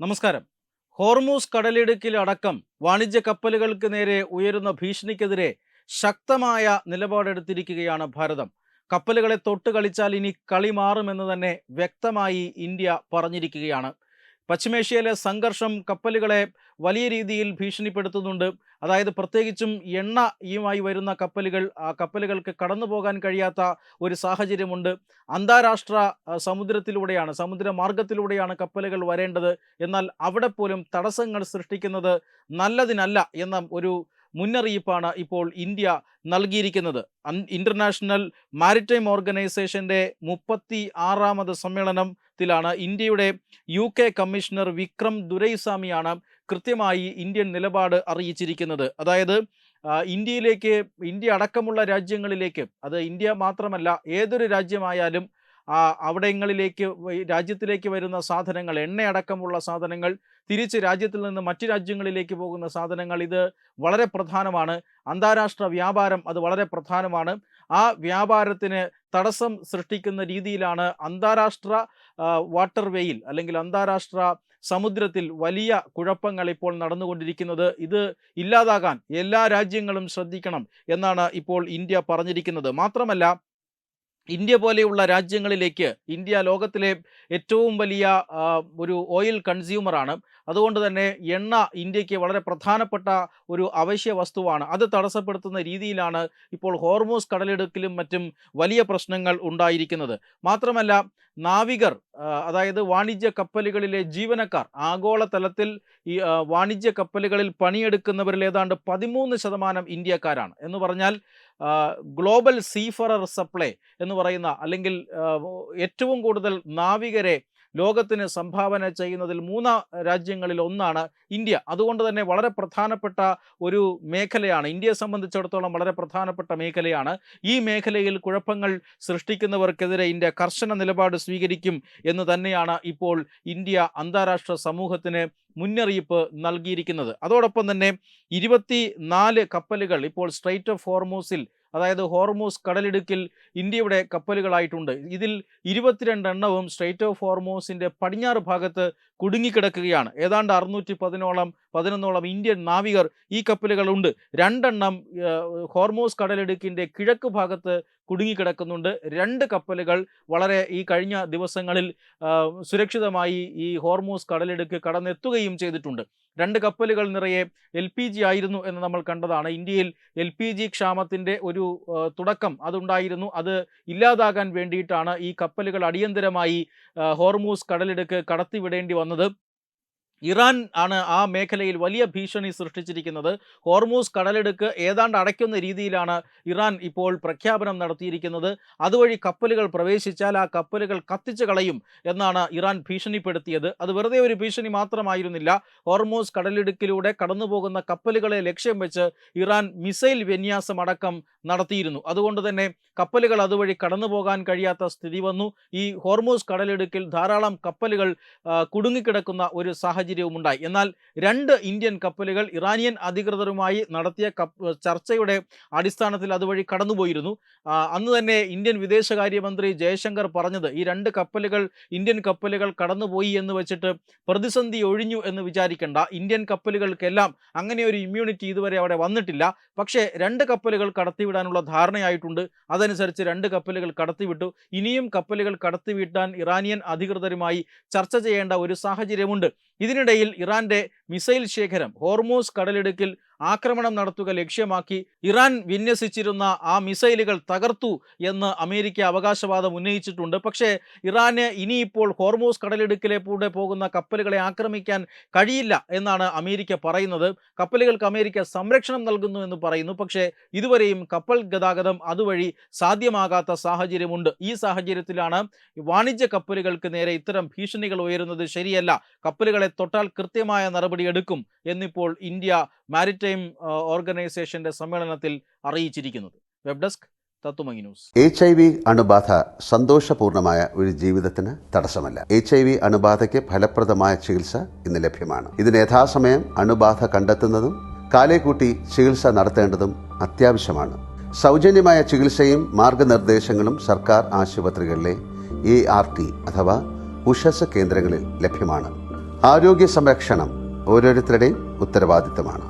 നമസ്കാരം. ഹോർമൂസ് കടലിടുക്കിലടക്കം വാണിജ്യ കപ്പലുകൾക്ക് നേരെ ഉയരുന്ന ഭീഷണിക്കെതിരെ ശക്തമായ നിലപാടെടുത്തിരിക്കുകയാണ് ഭാരതം. കപ്പലുകളെ തൊട്ട് കളിച്ചാൽ ഇനി കളി മാറുമെന്ന് തന്നെ വ്യക്തമായി ഇന്ത്യ പറഞ്ഞിരിക്കുകയാണ്. പശ്ചിമേഷ്യയിലെ സംഘർഷം കപ്പലുകളെ വലിയ രീതിയിൽ ഭീഷണിപ്പെടുത്തുന്നുണ്ട്. അതായത് പ്രത്യേകിച്ചും എണ്ണയുമായി വരുന്ന ആ കപ്പലുകൾക്ക് കടന്നു പോകാൻ കഴിയാത്ത ഒരു സാഹചര്യമുണ്ട്. അന്താരാഷ്ട്ര സമുദ്രമാർഗത്തിലൂടെയാണ് കപ്പലുകൾ വരേണ്ടത്. എന്നാൽ അവിടെ പോലും തടസ്സങ്ങൾ സൃഷ്ടിക്കുന്നത് നല്ലതിനല്ല എന്ന ഒരു മുന്നറിയിപ്പാണ് ഇപ്പോൾ ഇന്ത്യ നൽകിയിരിക്കുന്നത്. ഇന്റർനാഷണൽ മാരിടൈം ഓർഗനൈസേഷന്റെ 36ാമത് സമ്മേളനത്തിലാണ് ഇന്ത്യയുടെ UK കമ്മീഷണർ വിക്രം ദുരൈസ്വാമിയാണ് കൃത്യമായി ഇന്ത്യൻ നിലപാട് അറിയിച്ചിരിക്കുന്നത്. അതായത് ഇന്ത്യ അടക്കമുള്ള രാജ്യങ്ങളിലേക്ക്, അത് ഇന്ത്യ മാത്രമല്ല ഏതൊരു രാജ്യമായാലും രാജ്യത്തിലേക്ക് വരുന്ന സാധനങ്ങൾ, എണ്ണയടക്കമുള്ള സാധനങ്ങൾ തിരിച്ച് രാജ്യത്തിൽ നിന്ന് മറ്റു രാജ്യങ്ങളിലേക്ക് പോകുന്ന സാധനങ്ങൾ, ഇത് വളരെ പ്രധാനമാണ്. അന്താരാഷ്ട്ര വ്യാപാരം അത് വളരെ പ്രധാനമാണ്. ആ വ്യാപാരത്തിന് തടസ്സം സൃഷ്ടിക്കുന്ന രീതിയിലാണ് അന്താരാഷ്ട്ര വാട്ടർവേയിൽ അല്ലെങ്കിൽ അന്താരാഷ്ട്ര സമുദ്രത്തിൽ വലിയ കുഴപ്പങ്ങൾ ഇപ്പോൾ നടന്നുകൊണ്ടിരിക്കുന്നത്. ഇത് ഇല്ലാതാകാൻ എല്ലാ രാജ്യങ്ങളും ശ്രദ്ധിക്കണം എന്നാണ് ഇപ്പോൾ ഇന്ത്യ പറഞ്ഞിരിക്കുന്നത്. മാത്രമല്ല, ഇന്ത്യ പോലെയുള്ള രാജ്യങ്ങളിലേക്ക്, ഇന്ത്യ ലോകത്തിലെ ഏറ്റവും വലിയ ഒരു ഓയിൽ കൺസ്യൂമറാണ്. അതുകൊണ്ട് തന്നെ എണ്ണ ഇന്ത്യക്ക് വളരെ പ്രധാനപ്പെട്ട ഒരു അവശ്യ വസ്തുവാണ്. അത് തടസ്സപ്പെടുത്തുന്ന രീതിയിലാണ് ഇപ്പോൾ ഹോർമൂസ് കടലിടുക്കിലും മറ്റും വലിയ പ്രശ്നങ്ങൾ ഉണ്ടായിരിക്കുന്നത്. മാത്രമല്ല, നാവികർ, അതായത് വാണിജ്യ കപ്പലുകളിലെ ജീവനക്കാർ, ആഗോളതലത്തിൽ ഈ വാണിജ്യ കപ്പലുകളിൽ പണിയെടുക്കുന്നവരിൽ ഏതാണ്ട് 13% ഇന്ത്യക്കാരാണ്. എന്ന് പറഞ്ഞാൽ ഗ്ലോബൽ സീഫറർ സപ്ലൈ എന്ന് പറയുന്ന, അല്ലെങ്കിൽ ഏറ്റവും കൂടുതൽ നാവികരെ ലോകത്തിന് സംഭാവന ചെയ്യുന്നതിൽ 3 രാജ്യങ്ങളിൽ ഒന്നാണ് ഇന്ത്യ. അതുകൊണ്ട് തന്നെ വളരെ പ്രധാനപ്പെട്ട ഒരു മേഖലയാണ്, ഇന്ത്യയെ സംബന്ധിച്ചിടത്തോളം വളരെ പ്രധാനപ്പെട്ട മേഖലയാണ്. ഈ മേഖലയിൽ കുഴപ്പങ്ങൾ സൃഷ്ടിക്കുന്നവർക്കെതിരെ ഇന്ത്യ കർശന നിലപാട് സ്വീകരിക്കും എന്ന് തന്നെയാണ് ഇപ്പോൾ ഇന്ത്യ അന്താരാഷ്ട്ര സമൂഹത്തിന് മുന്നറിയിപ്പ് നൽകിയിരിക്കുന്നത്. അതോടൊപ്പം തന്നെ 24 കപ്പലുകൾ ഇപ്പോൾ സ്ട്രെയ്റ്റ് ഓഫ് ഹോർമൂസിൽ, അതായത് ഹോർമൂസ് കടലിടുക്കിൽ ഇന്ത്യയുടെ കപ്പലുകളായിട്ടുണ്ട്. ഇതിൽ 22 എണ്ണവും സ്ട്രെയ്റ്റ് ഓഫ് ഹോർമൂസിൻ്റെ പടിഞ്ഞാറ് ഭാഗത്ത് കുടുങ്ങിക്കിടക്കുകയാണ്. ഏതാണ്ട് 611 ഇന്ത്യൻ നാവികർ ഈ കപ്പലുകളുണ്ട്. 2 എണ്ണം ഹോർമൂസ് കടലിടുക്കിൻ്റെ കിഴക്ക് ഭാഗത്ത് കുടുങ്ങിക്കിടക്കുന്നുണ്ട്. 2 കപ്പലുകൾ വളരെ ഈ കഴിഞ്ഞ ദിവസങ്ങളിൽ സുരക്ഷിതമായി ഈ ഹോർമൂസ് കടലിടുക്ക് കടന്നെത്തുകയും ചെയ്തിട്ടുണ്ട്. 2 കപ്പലുകൾ നിറയെ LPG ആയിരുന്നു എന്ന് നമ്മൾ കണ്ടതാണ്. ഇന്ത്യയിൽ LPG ക്ഷാമത്തിൻ്റെ ഒരു തുടക്കം അതുണ്ടായിരുന്നു. അത് ഇല്ലാതാകാൻ വേണ്ടിയിട്ടാണ് ഈ കപ്പലുകൾ അടിയന്തരമായി ഹോർമൂസ് കടലിടുക്ക് കടത്തിവിടേണ്ടി വന്നത്. ഇറാൻ ആണ് ആ മേഖലയിൽ വലിയ ഭീഷണി സൃഷ്ടിച്ചിരിക്കുന്നത്. ഹോർമൂസ് കടലിടുക്ക് ഏതാണ്ട് അടയ്ക്കുന്ന രീതിയിലാണ് ഇറാൻ ഇപ്പോൾ പ്രഖ്യാപനം നടത്തിയിരിക്കുന്നത്. അതുവഴി കപ്പലുകൾ പ്രവേശിച്ചാൽ ആ കപ്പലുകൾ കത്തിച്ചു കളയും എന്നാണ് ഇറാൻ ഭീഷണിപ്പെടുത്തിയത്. അത് വെറുതെ ഒരു ഭീഷണി മാത്രമായിരുന്നില്ല. ഹോർമൂസ് കടലിടുക്കിലൂടെ കടന്നുപോകുന്ന കപ്പലുകളെ ലക്ഷ്യം വെച്ച് ഇറാൻ മിസൈൽ വിന്യാസം അടക്കം നടത്തിയിരുന്നു. അതുകൊണ്ട് തന്നെ കപ്പലുകൾ അതുവഴി കടന്നു പോകാൻ കഴിയാത്ത സ്ഥിതി വന്നു. ഈ ഹോർമൂസ് കടലിടുക്കിൽ ധാരാളം കപ്പലുകൾ കുടുങ്ങിക്കിടക്കുന്ന ഒരു സാഹചര്യവുമുണ്ടായി. എന്നാൽ 2 ഇന്ത്യൻ കപ്പലുകൾ ഇറാനിയൻ അധികൃതരുമായി നടത്തിയ ചർച്ചയുടെ അടിസ്ഥാനത്തിൽ അതുവഴി കടന്നുപോയിരുന്നു. അന്ന് തന്നെ ഇന്ത്യൻ വിദേശകാര്യമന്ത്രി ജയശങ്കർ പറഞ്ഞത്, ഈ 2 ഇന്ത്യൻ കപ്പലുകൾ കടന്നുപോയി എന്ന് വെച്ചിട്ട് പ്രതിസന്ധി ഒഴിഞ്ഞു എന്ന് വിചാരിക്കേണ്ട. ഇന്ത്യൻ കപ്പലുകൾക്കെല്ലാം അങ്ങനെ ഒരു ഇമ്മ്യൂണിറ്റി ഇതുവരെ അവിടെ വന്നിട്ടില്ല. പക്ഷേ 2 കപ്പലുകൾ കടത്തിവിടാനുള്ള ധാരണയായിട്ടുണ്ട്. അതനുസരിച്ച് 2 കപ്പലുകൾ കടത്തിവിട്ടു. ഇനിയും കപ്പലുകൾ കടത്തിവിട്ടാൻ ഇറാനിയൻ അധികൃതരുമായി ചർച്ച ചെയ്യേണ്ട ഒരു സാഹചര്യമുണ്ട്. ഇതിനിടയിൽ ഇറാന്റെ മിസൈൽ ശേഖരം ഹോർമൂസ് കടലിടുക്കിൽ ആക്രമണം നടത്തുക ലക്ഷ്യമാക്കി ഇറാൻ വിന്യസിച്ചിരുന്ന ആ മിസൈലുകൾ തകർത്തു എന്ന് അമേരിക്ക അവകാശവാദം ഉന്നയിച്ചിട്ടുണ്ട്. പക്ഷേ ഇറാന് ഇനിയിപ്പോൾ ഹോർമൂസ് കടലിടുക്കിലൂടെ പോകുന്ന കപ്പലുകളെ ആക്രമിക്കാൻ കഴിയില്ല എന്നാണ് അമേരിക്ക പറയുന്നത്. കപ്പലുകൾക്ക് അമേരിക്ക സംരക്ഷണം നൽകുന്നു എന്ന് പറയുന്നു. പക്ഷേ ഇതുവരെയും കപ്പൽ ഗതാഗതം അതുവഴി സാധ്യമാകാത്ത സാഹചര്യമുണ്ട്. ഈ സാഹചര്യത്തിലാണ് വാണിജ്യ കപ്പലുകൾക്ക് നേരെ ഇത്തരം ഭീഷണികൾ ഉയരുന്നത് ശരിയല്ല, കപ്പലുകളെ തൊട്ടാൽ കൃത്യമായ നടപടി എടുക്കും എന്നിപ്പോൾ ഇന്ത്യ മാരിടൈം ഓർഗനൈസേഷന്റെ സമ്മേളനത്തിൽ അറിയിച്ചിരിക്കുന്നത്. വെബ് ഡെസ്ക് തത്തുമൈ ന്യൂസ്. HIV അണുബാധ സന്തോഷപൂർണമായ ഒരു ജീവിതത്തിന് തടസ്സമല്ല. HIV അണുബാധയ്ക്ക് ഫലപ്രദമായ ചികിത്സ ഇന്ന് ലഭ്യമാണ്. ഇതിന് യഥാസമയം അണുബാധ കണ്ടെത്തുന്നതും കാലേക്കൂട്ടി ചികിത്സ നടത്തേണ്ടതും അത്യാവശ്യമാണ്. സൗജന്യമായ ചികിത്സയും മാർഗനിർദ്ദേശങ്ങളും സർക്കാർ ആശുപത്രികളിലെ ART അഥവാ ഉഷസ് കേന്ദ്രങ്ങളിൽ ലഭ്യമാണ്. ആരോഗ്യ സംരക്ഷണം ഓരോരുത്തരുടെയും ഉത്തരവാദിത്തമാണ്.